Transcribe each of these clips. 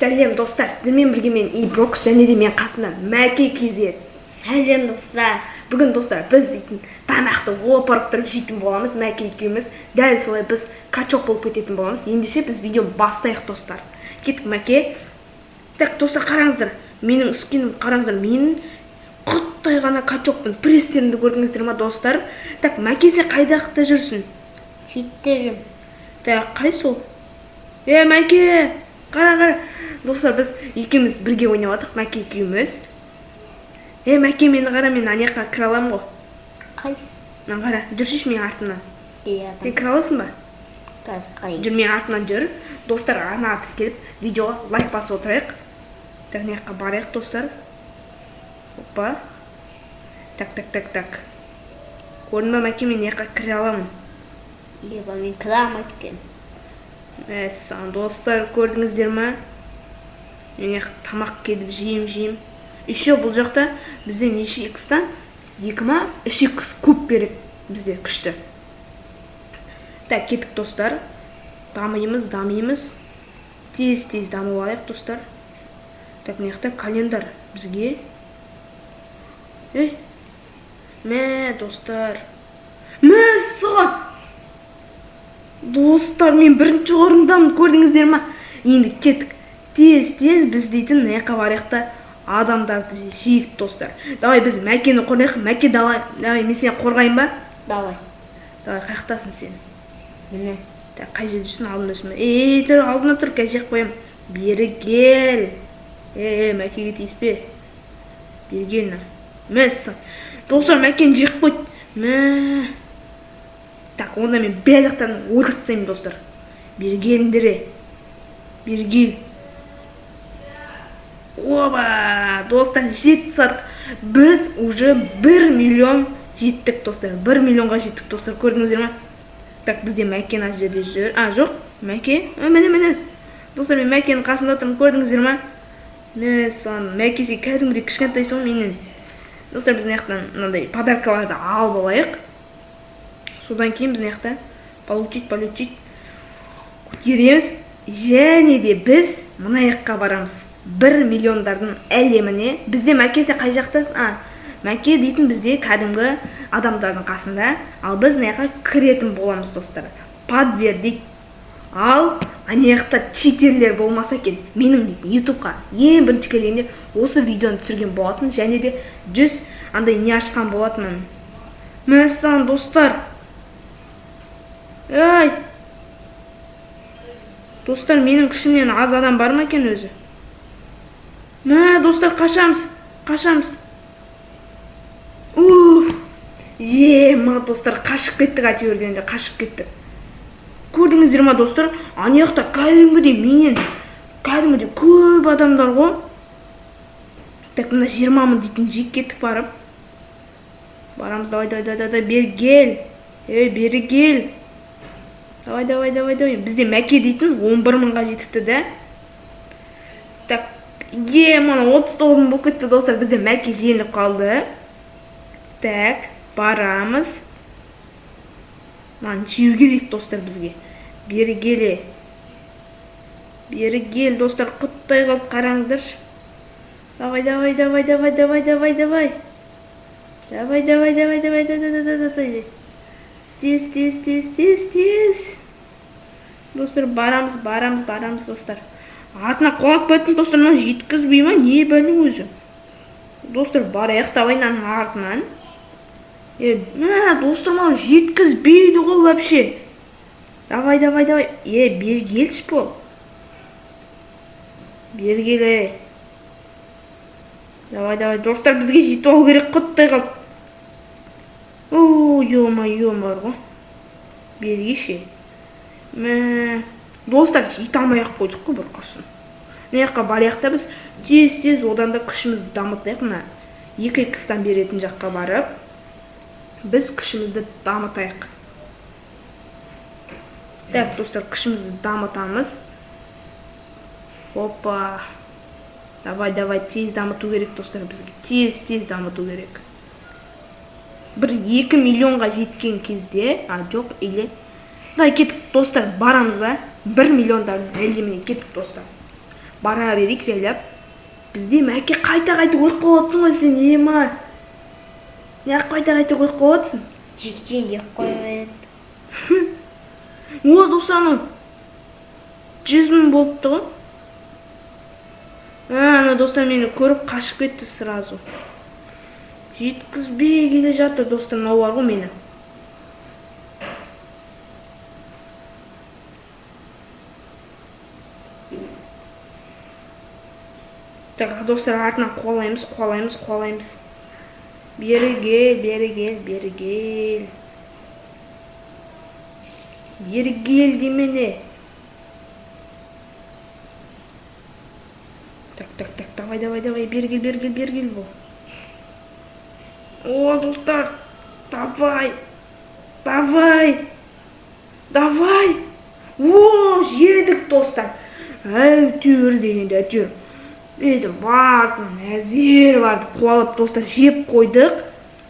Сәлем достар, сіздермен бірге мен Иброкс және де мен қасымда Мәке KZ. Сәлем достар. Бүгін достар біз дейтін тамақты опырып тұрып жейтін боламыз. Мәке екеуміз дәл солай біз качок болып кететін боламыз. Ендеше біз видео бастайық достар. Кеттік Мәке. Так достар қараңыздар, менің үскенім қараңыздар, менің құттай ғана качокпын. Престерімді көрдіңіздер ма достар? Так Мәкесі қайдақта жүрсің? Шетте жүрм. Так қай сол? Мәке, қара. Достар біз екеуміз бірге ойнап жатырмық, Мәке екеуміз. Мәке, мені қара, мен ана жаққа кіре аламын ғой. Қайсы? Мына қара, жүршіш менің артымнан. Иә. Сен кіре аласың ба? Қайсы. Жүр, менің артымнан жүр. Достар, ана келіп видеоға лайк басып отырайық. Так, мына жаққа барайық достар. Опа. Так. Көрдің ба Мәке, мен мына жаққа кіре аламын. Иә, мен кіре алмайды екен. Мәссаған достар, көрдіңіздер ма? Мен жаққа тамақ келіп жейм. Еще бұл жақта бізде неше икстан? 2 ма? 3 икс көп берек бізде күшті. Так, кеттік достар. Дамимыз. Тез дамып алайық достар. Так, мына жақта календар бізге. Достар. Мәссаған! Достар, мен бірінші орындамын, көрдіңіздер ма? Енді кеттік. Тез біз дейтін наяққа барайық та адамдарды жейік достар. Давай біз Мәкені қорғайық. Мәке, давай, мен сені қорғайын ба? Давай. Қаяқтасың сен? Міне. Так, қай жерде жүрсің? Алдында жүрсің бе? Тұр, алдына тұр, кәй жақ қоям. Бері кел. Мәкеге тиіспе. Бері кел. Мәссаған. Достар, Мәкені жек қойды. Так, онда мен бәліқтан өлтіртсайым достар. Бері келіндіре. Бері кел. Оба, достар, жетті садық. Біз уже 1 миллион жеттік достар. 1 миллионға жеттік достар, көрдіңіздер ма? Так, бізде Мәкен аж жерде жүр. Жоқ, Мәке. Міне. Достар, мен Мәкенің қасында отырмын, көрдіңіздер ма? Мәкесі кәдімгідей кішкентай соң менен. Достар, біз наяқтан мынандай подаркаларды алып алайық. Содан кейін біз наяқта получить көтереміз. Және де біз мынаяққа барамыз. 1 миллиондардың әлеміне. Бізде Мәкесі қай жақтасың? Мәке дейтін бізде кәдімгі адамдардың қасында. Ал біз наяққа кіретін боламыз достар. Подвер дейді. Ал анаяқта читерлер болмаса екен, менің дейтін ютубқа ең бірінші келгенде осы видеоны түсірген болатын. Және де 100 андай не ашқан болатынмын. Мәссаған достар. Достар, менің күшімнен аз адам бар ма екен өзі? Достар, қашамыз. Достар, қашып кеттік, әтеуірден де қашып кеттік. Көрдіңіздер ма достар? Анаяқта кәдімгідей көп адамдар ғой. Так, мына 20 мың дейтін жек кеттік барып. Барамыз, давай, бері кел. Бері кел. Давай. Бізде Мәке дейтін 11 мыңға жетіпті да. Так, мана 39 мың болып кетті достар. Бізде Мәке жеңіліп қалды. Так, барамыз. Жеу керек достар бізге. Бері кел достар, құттай қалды, қараңыздаршы. Давай. Тез. Достар, барамыз достар. Артына қолап көттің достар, жеткізбей ма? Не бәлің өзі? Достар, барайық, давай артынан. Достар, маған жеткізбейді ғой вообще. Давай. Бері келші бол. Бері кел. Давай. Достар, бізге жетіп алу керек, құттай қалды. Ема ғой. Бері кеші. Достар, жете алмай-ақ қойдық қой бір құрсын. Наяққа барайық та біз тез одан да күшімізді дамытайық. Мына 2 икстан беретін жаққа барып, біз күшімізді дамытайық. Так, достар, күшімізді дамытамыз. Опа. Давай, тез дамыту керек достар бізге. Тез дамыту керек. 1-2 миллионға жеткен кезде, жоқ, или кеттік достар, барамыз ба? 1 миллиондардың әлеміне кеттік достар. бара берейік жайлап. Бізде мәке қайта-қайта өліп қалыпсың ғой сен, ема. Неғып қайта-қайта өліп қалыпсың? Жексен деп қойып. О, достарым, 100 000 болыпты ғой. Ана достар мені көріп қашып кетті сразу. Жеткізбей келе жатыр достар, мынау бар ғой мені. Так, достар, артынан қуалаймыз. Бері кел. Бері кел демене. Так, давай, бері кел бұл. О, достар, давай. О, жедік достар. Әйтеуір дегенде әйтеуір. Бетін бартын әзер барды қуалап достар жеп қойдық.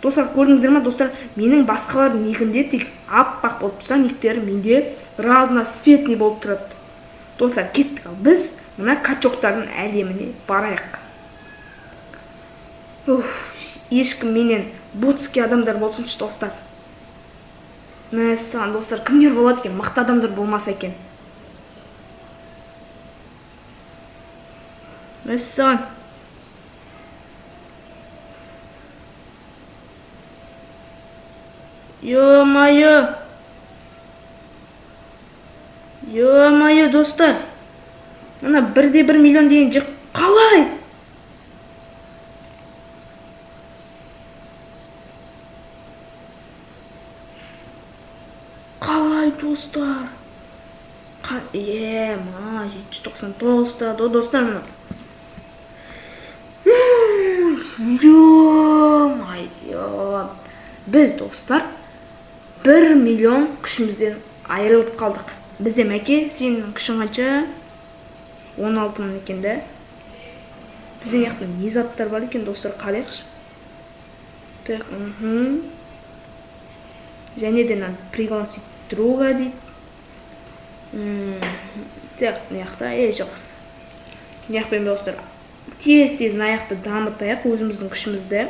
Достар, көрдіңіздер ма достар, менің басқалардың никінде тек аппақ болып тұрса, никтері менде разноцветный болып тұрады. Достар, кеттік, ал біз мына качоктардың әлеміне барайық. Ешкім менен ботский адамдар болсыншы достар. Мәссаған достар, кімдер болады екен, мықты адамдар болмаса екен. Мәссаған. Ё-майо достар. Мына 1/1 миллион деген жық қалай? Қалай достар? 799 тұрады достар мына. Ё-майо. Біз достар 1 миллион күшімізден айырылып қалдық. Бізде мәке, сенің күшің қанша? 16 000 екен да. Бізде неқті не заттар бар екен достар, қарайықшы. Так, және де надо пригласить друга дейді. Так, неқті, жақсы. Неқпен достар, тез аяқты дамытайық өзіміздің күшімізді.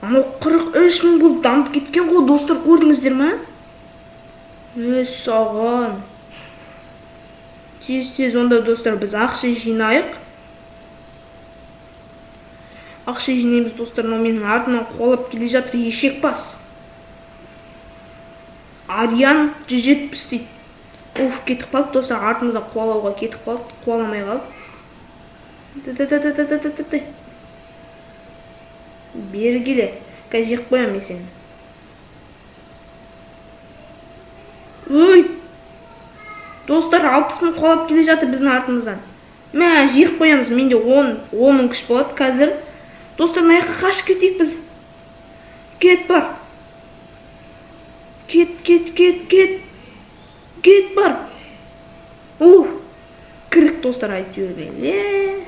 Анау 43 000 болып дамып кеткен ғой достар, көрдіңіздер ма? Саған. Тез онда достар біз ақша жинайық. Ақша жинаймыз достар, но менің артынан қуалап келе жатыр ешек бас. Ариан 170 дейді. Кетіп қалды достар, артымызда қуалауға кетіп қалды, қуаламай қалды. Бері келе, қазір жек қоям мен сені. Достар, 60 000 қуалап келе жатыр біздің артымыздан. Мә, жек қоямыз, менде 10 000 күш болады қазір. Достар, наяққа қашып кетейік біз. Кет бар. Кет бар. Кірдік достар, әйтеуір келе.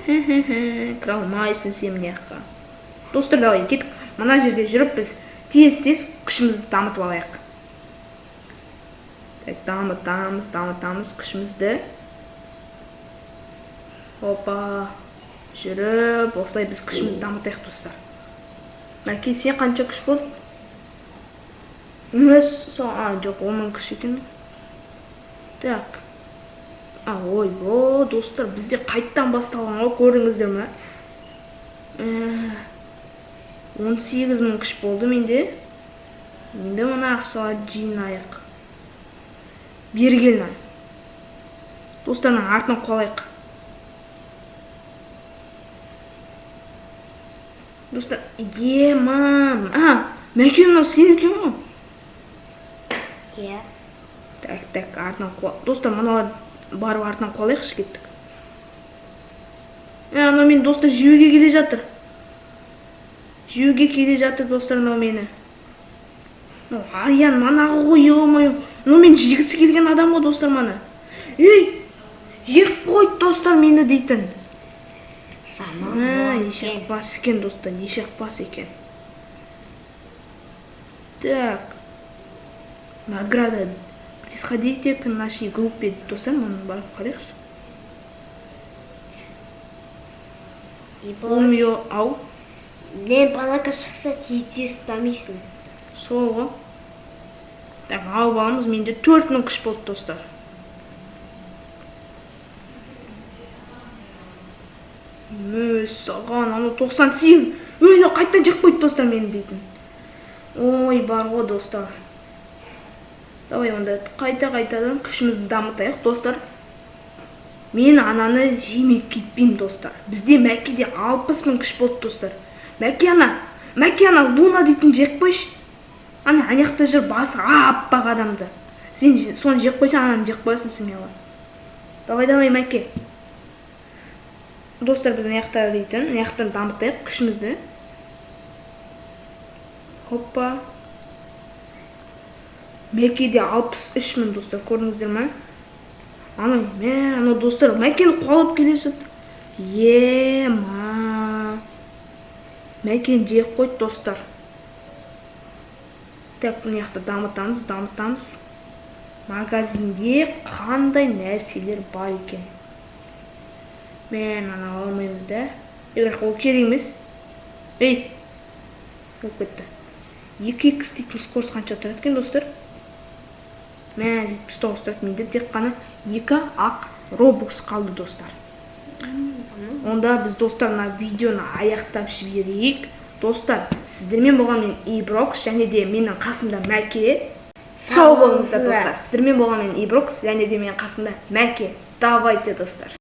Кіре алмайсың сен наяққа. Достар, давай кеттік. Мына жерде жүріп біз тез күшімізді дамытып алайық. Дамытамыз күшімізді. Опа. Жүріп, осылай біз күшімізді дамытайық достар. Мәке, сен қанша күш болды? Жоқ, 10 000 күш екен. Так. Достар, бізде қайттан басталған ғой, көрдіңіздер ме? 18 000 күш болды менде. Енді мұна ақшаларды жинайық. Бері келін. Достарының артынан қуалайық. Достар, мам. Мәке, мынау сен екен ғой? Иә. Так, артынан қуалайық. Достар, мұналар барып артынан қуалайықшы кеттік. Анау мен достар жеуге келе жатыр. Достар, анау мені. Аян, манағы ғой, ё-майо. Анау мен жегісі келген адам ғой достар мана. Жек қой достар мені дейтін. Ешек бас екен достар, ешек бас екен. Так. Награда. Сходите к нашей группе достар, мұны барып қарайықшы. Умею, ау. Не балака шықса тез дамисың. Сол ғой. Так, алып аламыз. Менде 4000 күш болды, достар. Саған, аны 98. Өйні қайттан жек қойды, достар, мені дейтін. Ой, бар ғой, достар. Давай, онда қайта-қайтадан күшімізді дамытайық, достар. Мен ананы жемек кетпеймін, достар. Бізде Мәкеде 60.000 күш болды, достар. Мәке ана Луна дейтін жек қойшы. Ана аяқта жүр, басы аппақ адамды. Сен соны жек қойсаң, ананы жек қоясың смело. Давай, Мәке. Достар, біздің аяқта дейтін, аяқтан дамытайық күшімізді. Хоппа. Мәкеде 63.000, достар, көрдіңіздер ме? Ана достар, Мәкені қуалап келесін. Ема. Мәкені жек қойды, достар. Так, бұны яқты дамытамыз. Магазинде қандай нәрселер бар екен. Мен ана алмаймыз да. Бірақ ол керек емес. Ей, болып кетті. 2x дейтін скорост қанша тұрады екен, достар? Мен 79 тұрады. Менде тек қана 2 ақ робокс қалды, достар. Онда біз, достар, видеоны аяқтап жіберейік. Достар, сіздермен болған мен Иброкс, және де менің қасымда Мәке. Сау болыңыздар, достар. Сіздермен болған мен Иброкс, және де менің қасымда Мәке. Давайте, достар.